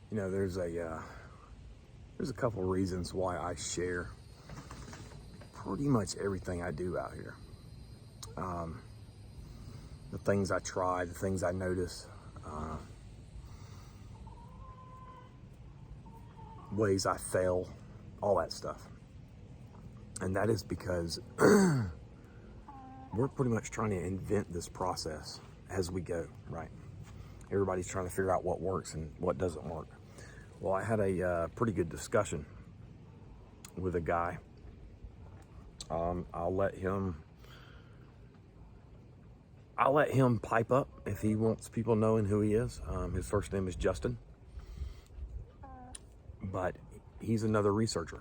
You know, there's a couple reasons why I share pretty much everything I do out here. The things I try, the things I notice, ways I fail, all that stuff. And that is because we're pretty much trying to invent this process as we go, right? Everybody's trying to figure out what works and what doesn't work. Well, I had a pretty good discussion with a guy. I'll let him pipe up if he wants people knowing who he is. His first name is Justin, but he's another researcher.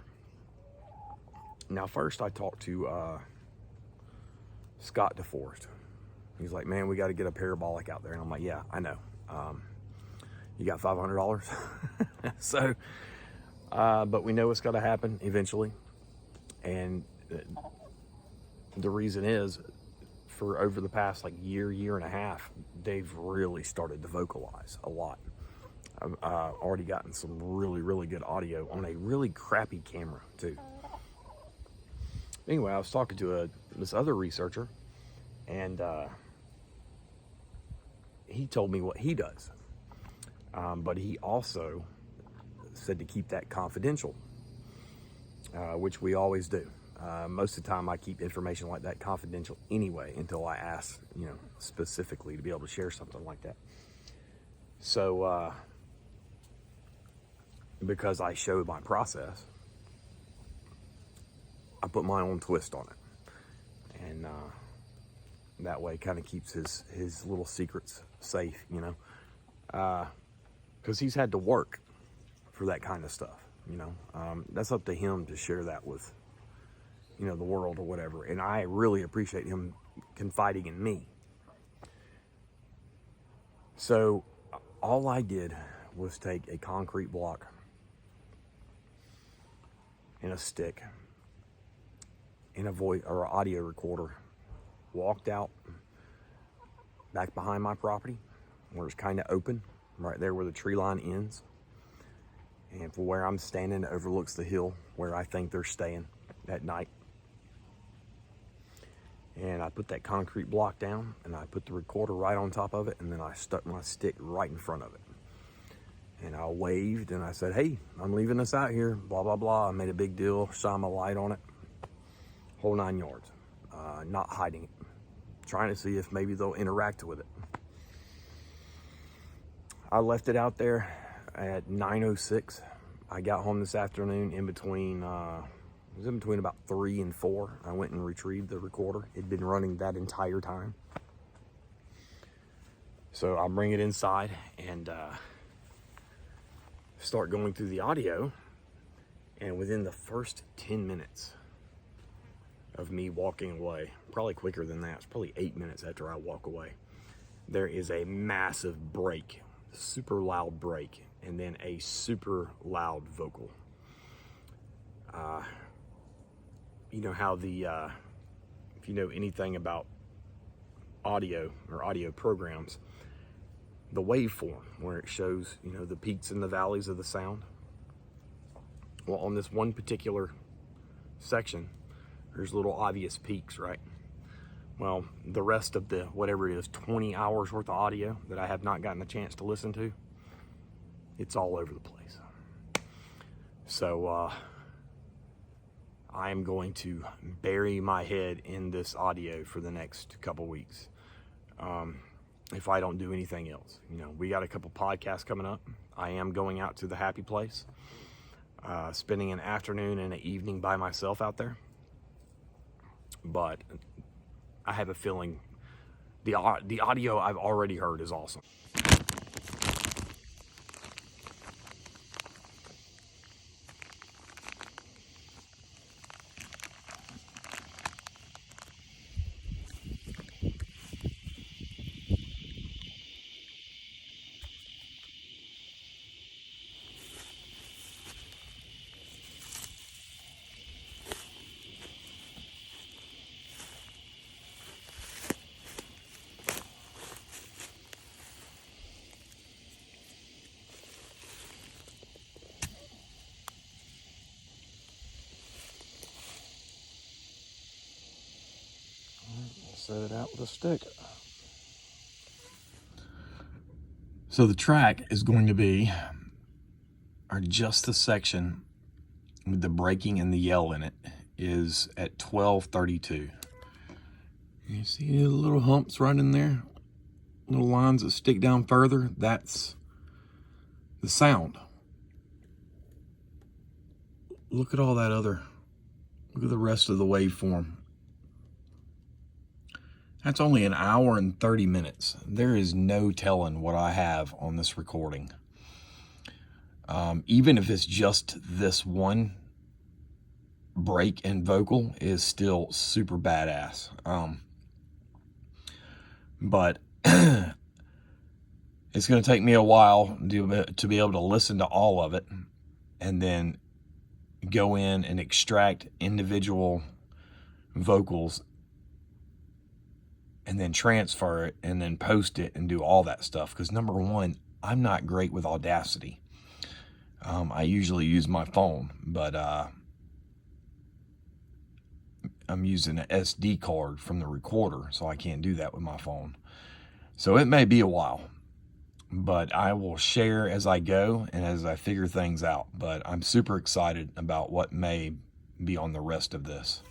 Now, first I talked to Scott DeForest. He's like, man, we got to get a parabolic out there. And I'm like, yeah, I know. You got $500? So, but we know it's got to happen eventually. And the reason is, for over the past like year and a half, they've really started to vocalize a lot. I've already gotten some really good audio on a really crappy camera too. Anyway, I was talking to this other researcher, and he told me what he does. But he also said to keep that confidential, which we always do. Most of the time I keep information like that confidential anyway, until I ask, specifically to be able to share something like that. So, because I show my process, I put my own twist on it. And that way kind of keeps his little secrets safe, because he's had to work for that kind of stuff, that's up to him to share that with, the world or whatever. And I really appreciate him confiding in me. So all I did was take a concrete block and a stick and a voice or audio recorder, walked out back behind my property where it's kind of open, right there where the tree line ends. And from where I'm standing, it overlooks the hill where I think they're staying at night. And I put that concrete block down, and I put the recorder right on top of it, and then I stuck my stick right in front of it. And I waved, and I said, hey, I'm leaving this out here, blah, blah, blah. I made a big deal, shine my light on it, whole 9 yards, not hiding it, trying to see if maybe they'll interact with it. I left it out there at 9:06. I got home this afternoon it was in between about 3 and 4. I went and retrieved the recorder. It'd been running that entire time. So I'll bring it inside and start going through the audio. And within the first 10 minutes of me walking away, probably quicker than that, it's probably 8 minutes after I walk away, there is a massive break, super loud break, and then a super loud vocal. You know how if you know anything about audio or audio programs, the waveform where it shows, the peaks and the valleys of the sound. Well, on this one particular section, there's little obvious peaks, right? Well, the rest of the, whatever it is, 20 hours worth of audio that I have not gotten a chance to listen to, it's all over the place. So, I am going to bury my head in this audio for the next couple weeks. If I don't do anything else, we got a couple podcasts coming up. I am going out to the happy place, spending an afternoon and an evening by myself out there. But I have a feeling the audio I've already heard is awesome. set it out with a stick. So the track is going to be, or just the section with the braking and the yell in it, is at 12:32. You see the little humps right in there? Little lines that stick down further? That's the sound. Look at all that other, look at the rest of the waveform. That's only an hour and 30 minutes. There is no telling what I have on this recording. Even if it's just this one break and vocal, is still super badass. But it's going to take me a while to be able to listen to all of it and then go in and extract individual vocals and then transfer it and then post it and do all that stuff. Because number one, I'm not great with Audacity. I usually use my phone, but I'm using an SD card from the recorder, so I can't do that with my phone. So it may be a while, but I will share as I go and as I figure things out. But I'm super excited about what may be on the rest of this.